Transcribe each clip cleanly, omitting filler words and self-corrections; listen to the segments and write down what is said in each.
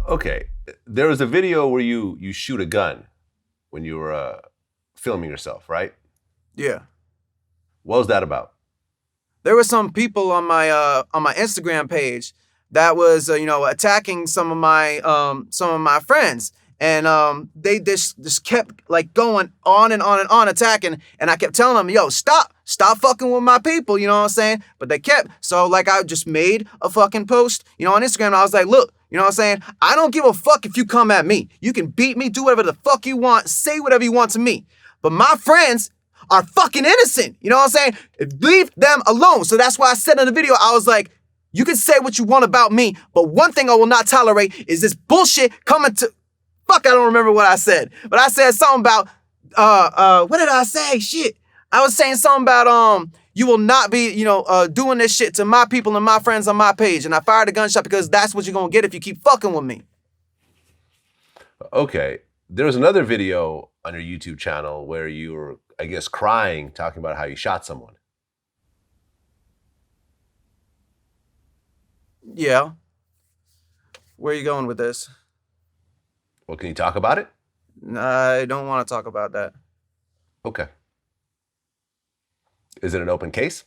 Okay, there was a video where you shoot a gun when you were filming yourself, right? Yeah. What was that about? There were some people on my Instagram page that was attacking some of my friends, and they just kept like going on and on and on attacking, and I kept telling them, yo, stop fucking with my people, you know what I'm saying? But they kept, so like I just made a fucking post, on Instagram, and I was like, look, you know what I'm saying? I don't give a fuck if you come at me. You can beat me, do whatever the fuck you want, say whatever you want to me. But my friends are fucking innocent. You know what I'm saying? Leave them alone. So that's why I said in the video, I was like, you can say what you want about me, but one thing I will not tolerate is this bullshit coming to, fuck, I don't remember what I said. But I said something about, what did I say? Shit. I was saying something about, you will not be, doing this shit to my people and my friends on my page. And I fired a gunshot because that's what you're going to get if you keep fucking with me. Okay, there was another video on your YouTube channel where you were, I guess, crying, talking about how you shot someone. Yeah. Where are you going with this? Well, can you talk about it? I don't want to talk about that. Okay. Is it an open case?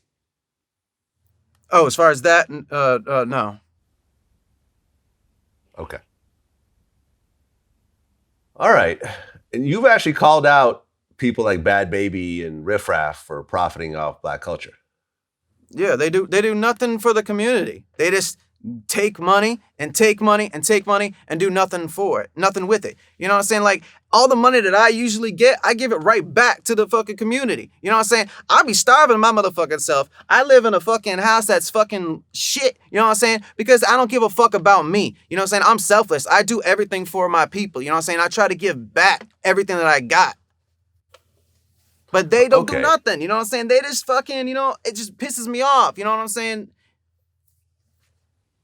Oh, as far as that, no. Okay. All right. And you've actually called out people like Bad Baby and Riff Raff for profiting off Black culture. Yeah, they do nothing for the community. They just take money and take money and take money and do nothing for it, nothing with it. You know what I'm saying? Like, all the money that I usually get, I give it right back to the fucking community. You know what I'm saying? I be starving my motherfucking self. I live in a fucking house that's fucking shit. You know what I'm saying? Because I don't give a fuck about me. You know what I'm saying? I'm selfless. I do everything for my people. You know what I'm saying? I try to give back everything that I got. But they don't do nothing. You know what I'm saying? They just fucking, it just pisses me off. You know what I'm saying?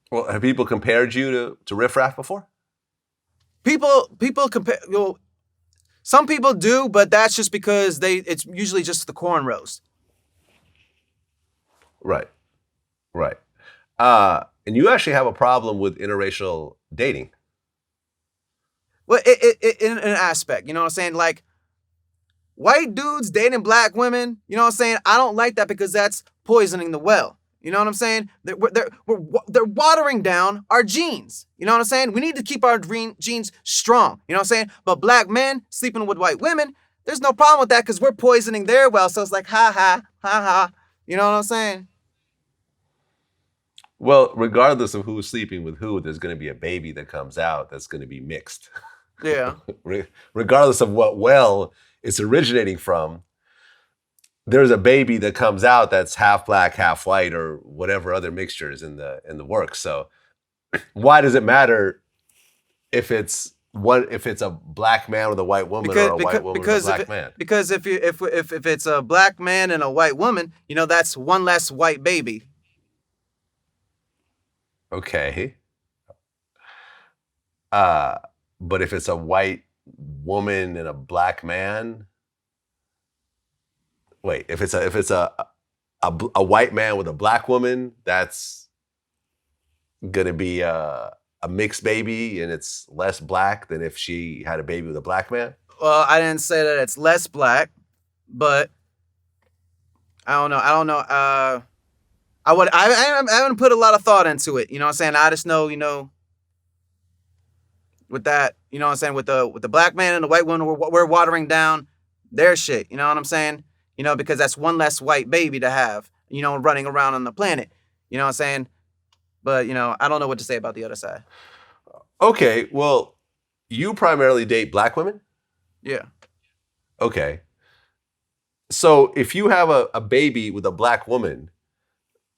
Well, have people compared you to Riff Raff before? People compare. Some people do, but that's just because it's usually just the corn roast. Right. And you actually have a problem with interracial dating. Well, in an aspect, you know what I'm saying? Like, white dudes dating black women, you know what I'm saying? I don't like that because that's poisoning the well. You know what I'm saying? They're watering down our genes. You know what I'm saying? We need to keep our genes strong. You know what I'm saying? But black men sleeping with white women, there's no problem with that because we're poisoning their well. So it's like, ha ha, ha ha. You know what I'm saying? Well, regardless of who's sleeping with who, there's going to be a baby that comes out that's going to be mixed. Yeah. Regardless of what well it's originating from, there's a baby that comes out that's half black, half white, or whatever other mixtures in the works. So why does it matter if it's a black man with a white woman or a white woman with a black man? Because if it's a black man and a white woman, that's one less white baby. Okay. But if it's a white woman and a black man, wait, if it's a white man with a black woman, that's gonna be a mixed baby and it's less black than if she had a baby with a black man? Well, I didn't say that it's less black, but I don't know. I haven't put a lot of thought into it. You know what I'm saying? I just know, with that, you know what I'm saying? With the black man and the white woman, we're watering down their shit. You know what I'm saying? Because that's one less white baby to have, running around on the planet. You know what I'm saying? But, I don't know what to say about the other side. Okay, well, you primarily date black women? Yeah. Okay. So if you have a baby with a black woman,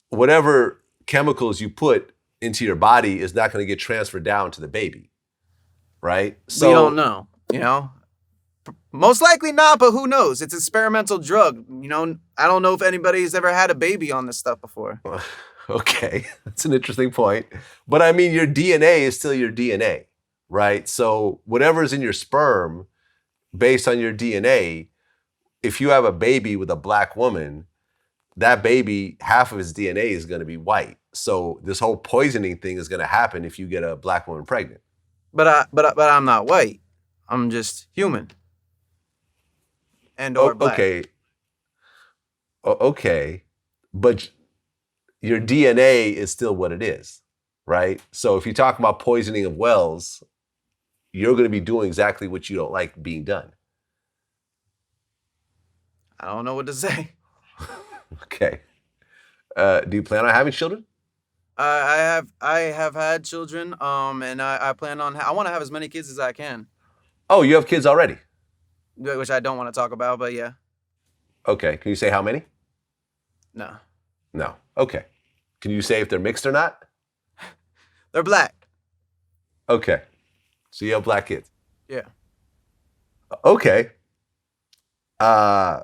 whatever chemicals you put into your body is not going to get transferred down to the baby, right? So we don't know, Most likely not, but who knows? It's an experimental drug. I don't know if anybody's ever had a baby on this stuff before. Okay, that's an interesting point. But I mean, your DNA is still your DNA, right? So whatever's in your sperm, based on your DNA, if you have a baby with a black woman, that baby, half of his DNA is going to be white. So this whole poisoning thing is going to happen if you get a black woman pregnant. but I'm not white. I'm just human and or black. Okay, okay, but your DNA is still what it is, right? So if you talk about poisoning of wells, you're going to be doing exactly what you don't like being done. I don't know what to say. Okay. Do you plan on having children? I have had children. And I plan on. I want to have as many kids as I can, Oh, you have kids already. which I don't want to talk about. But yeah, Okay. Can you say how many? no, No. Okay. Can you say if they're mixed or not? they're black. Okay. So you have black kids. Yeah. Okay. Uh,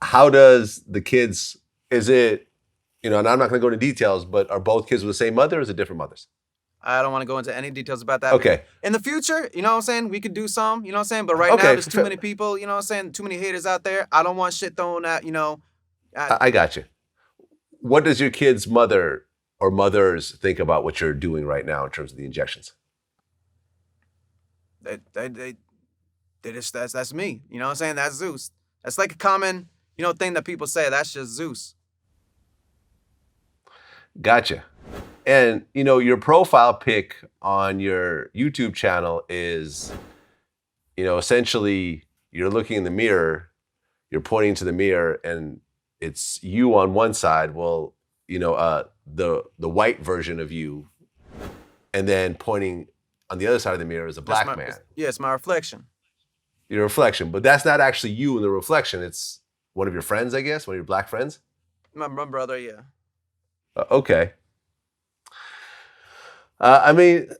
how does the kids, is it, and I'm not going to go into details, but are both kids with the same mother or is it different mothers? I don't want to go into any details about that. Okay. In the future, you know what I'm saying? We could do some, you know what I'm saying? But right now, Okay. there's too many people, you know what I'm saying? Too many haters out there. I don't want shit thrown at, I got you. What does your kid's mother or mothers think about what you're doing right now in terms of the injections? they just, that's me. You know what I'm saying? That's Zeus. That's like a common, thing that people say. That's just Zeus. Gotcha. And your profile pic on your YouTube channel is, essentially you're looking in the mirror, you're pointing to the mirror, and it's you on one side. Well, the white version of you, and then pointing on the other side of the mirror is a black man. It's my reflection. Your reflection, but that's not actually you in the reflection. It's one of your friends, I guess, one of your black friends. My brother, yeah. Okay. I mean,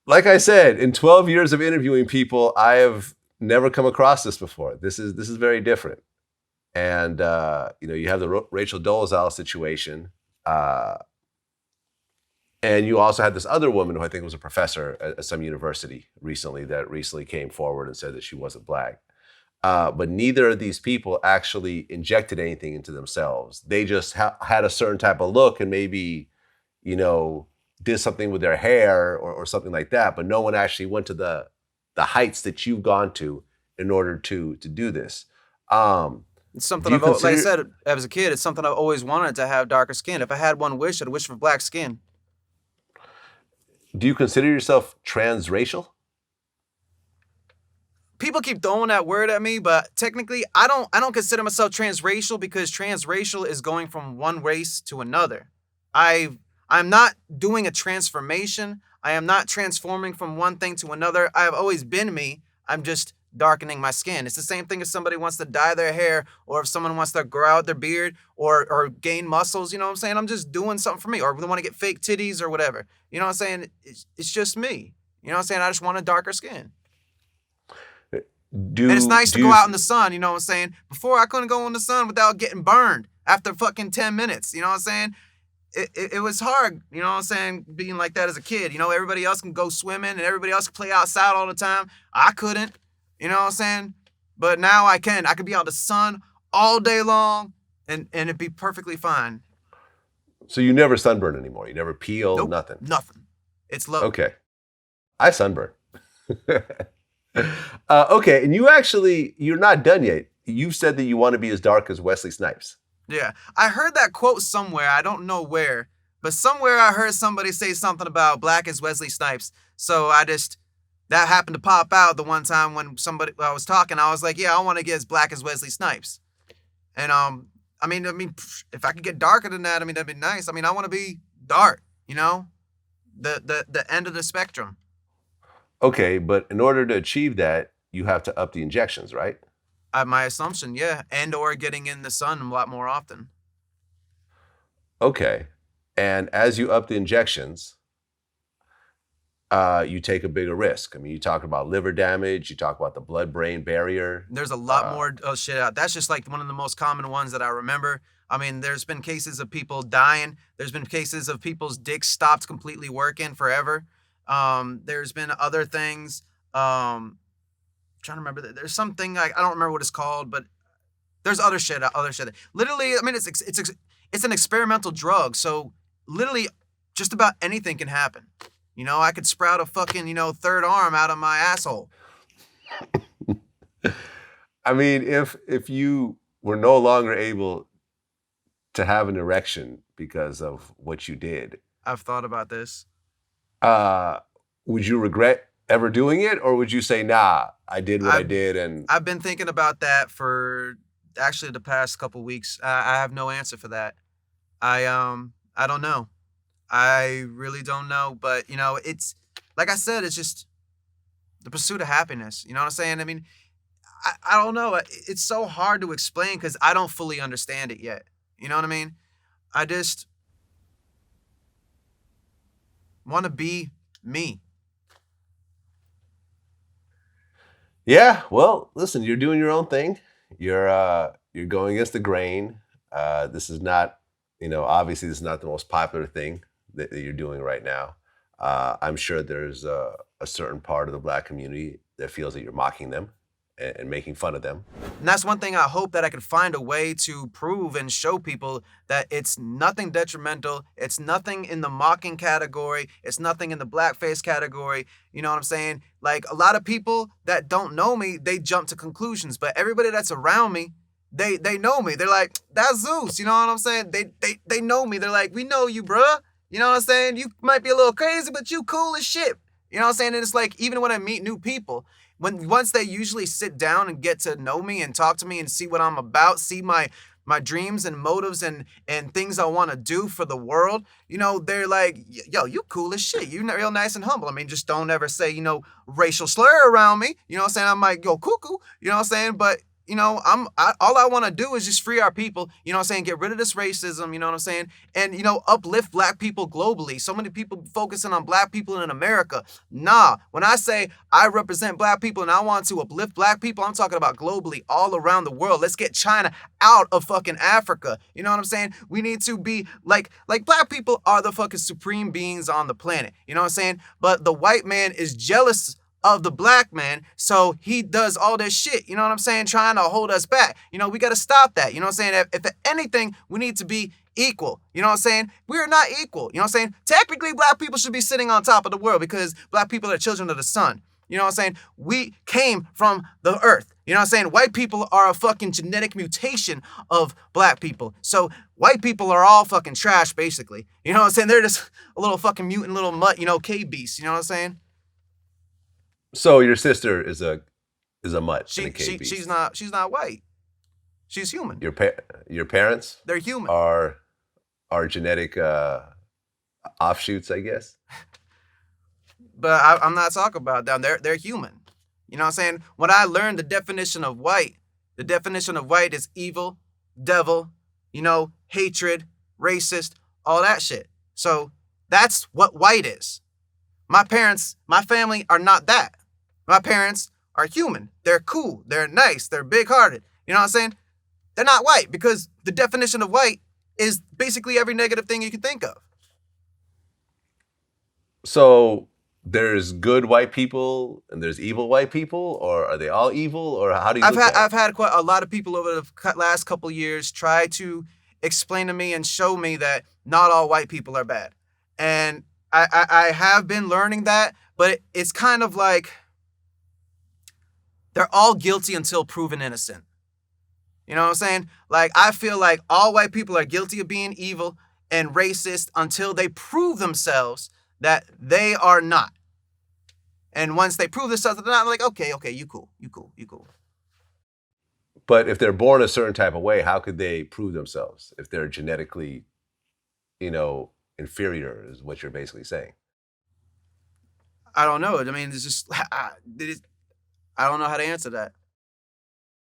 like I said, in 12 years of interviewing people, I have never come across this before. This is very different. And you have the Rachel Dolezal situation, and you also had this other woman who I think was a professor at some university recently that recently came forward and said that she wasn't black. But neither of these people actually injected anything into themselves. They just had a certain type of look and maybe, did something with their hair or something like that. But no one actually went to the heights that you've gone to in order to do this. It's something like I said, as a kid, it's something I've always wanted to have darker skin. If I had one wish, I'd wish for black skin. Do you consider yourself transracial? People keep throwing that word at me, but technically, I don't consider myself transracial because transracial is going from one race to another. I'm not doing a transformation. I am not transforming from one thing to another. I have always been me. I'm just darkening my skin. It's the same thing if somebody wants to dye their hair or if someone wants to grow out their beard or gain muscles, you know what I'm saying? I'm just doing something for me, or they want to get fake titties or whatever. You know what I'm saying? It's just me. You know what I'm saying? I just want a darker skin. And it's nice to go out in the sun, you know what I'm saying? Before I couldn't go in the sun without getting burned after fucking 10 minutes, you know what I'm saying? It was hard, you know what I'm saying, being like that as a kid. Everybody else can go swimming and everybody else can play outside all the time. I couldn't, you know what I'm saying? But now I can. I could be out in the sun all day long and it'd be perfectly fine. So you never sunburn anymore? You never peel? Nope, nothing? Nothing. It's low. Okay. I sunburn. Okay, and you're not done yet. You've said that you want to be as dark as Wesley Snipes. Yeah, I heard that quote somewhere. I don't know where, but somewhere I heard somebody say something about black as Wesley Snipes. So that happened to pop out the one time when I was talking. I was like, yeah, I want to get as black as Wesley Snipes. And I mean, if I could get darker than that, that'd be nice. I want to be dark. The end of the spectrum. Okay, but in order to achieve that, you have to up the injections, right? My assumption, yeah, and or getting in the sun a lot more often. Okay, and as you up the injections, you take a bigger risk. You talk about liver damage, you talk about the blood-brain barrier. There's a lot more shit out. That's just like one of the most common ones that I remember. There's been cases of people dying. There's been cases of people's dicks stopped completely working forever. There's been other things. I'm trying to remember that. There's something I don't remember what it's called, but there's other shit. Literally, it's an experimental drug. So literally, just about anything can happen. You know, I could sprout a fucking, third arm out of my asshole. I mean, if you were no longer able to have an erection because of what you did, I've thought about this. uh, would you regret ever doing it, or would you say, "Nah, I did what I I've did," and I've been thinking about that for actually the past couple weeks. I have no answer for that. I don't know. I really don't know, but it's like I said, it's just the pursuit of happiness. You know what I'm saying? I mean, I don't know. It's so hard to explain because I don't fully understand it yet. You know what I mean? I just want to be me. yeah, well, listen, you're doing your own thing. You're going against the grain. This is not, obviously this is not the most popular thing that you're doing right now. I'm sure there's a certain part of the Black community that feels that you're mocking them and making fun of them. And that's one thing I hope that I could find a way to prove and show people that it's nothing detrimental. It's nothing in the mocking category. It's nothing in the blackface category. You know what I'm saying? Like a lot of people that don't know me, they jump to conclusions. But everybody that's around me, they know me. They're like, that's Zeus. You know what I'm saying? They know me. They're like, we know you, bruh. You know what I'm saying? You might be a little crazy, but you cool as shit. You know what I'm saying? And it's like, even when I meet new people, once they usually sit down and get to know me and talk to me and see what I'm about, see my dreams and motives and things I want to do for the world, they're like, yo, you cool as shit. You real nice and humble. I mean, just don't ever say, racial slur around me. You know what I'm saying? I'm like, yo, cuckoo. You know what I'm saying? But all I want to do is just free our people, you know what I'm saying? Get rid of this racism, you know what I'm saying? And, uplift black people globally. So many people focusing on black people in America. Nah, when I say I represent black people and I want to uplift black people, I'm talking about globally, all around the world. Let's get China out of fucking Africa. You know what I'm saying? We need to be like black people are the fucking supreme beings on the planet. You know what I'm saying? But the white man is jealous of the black man, so he does all this shit, you know what I'm saying, trying to hold us back. We got to stop that, you know what I'm saying? If anything, we need to be equal, you know what I'm saying? We're not equal, you know what I'm saying? Technically, black people should be sitting on top of the world because black people are children of the sun. You know what I'm saying? We came from the earth. You know what I'm saying? White people are a fucking genetic mutation of black people. So white people are all fucking trash, basically. You know what I'm saying? They're just a little fucking mutant little mutt, cave beast. You know what I'm saying? So your sister is a mutt and a cave She's beast. not white. She's human. Your parents They're human. are genetic offshoots, I guess. But I'm not talking about them. They're human. You know what I'm saying? When I learned the definition of white is evil, devil, hatred, racist, all that shit. So that's what white is. My parents, my family are not that. My parents are human. They're cool. They're nice. They're big hearted. You know what I'm saying? They're not white because the definition of white is basically every negative thing you can think of. So there's good white people and there's evil white people, or are they all evil, or how do you look at I've it? had quite a lot of people over the last couple years try to explain to me and show me that not all white people are bad, and I have been learning that, but it's kind of like they're all guilty until proven innocent. You know what I'm saying? Like, I feel like all white people are guilty of being evil and racist until they prove themselves that they are not. And once they prove themselves that they're not, I'm like, okay, you cool, you cool, you cool. But if they're born a certain type of way, how could they prove themselves if they're genetically, inferior? Is what you're basically saying. I don't know. I mean, it's just, I don't know how to answer that.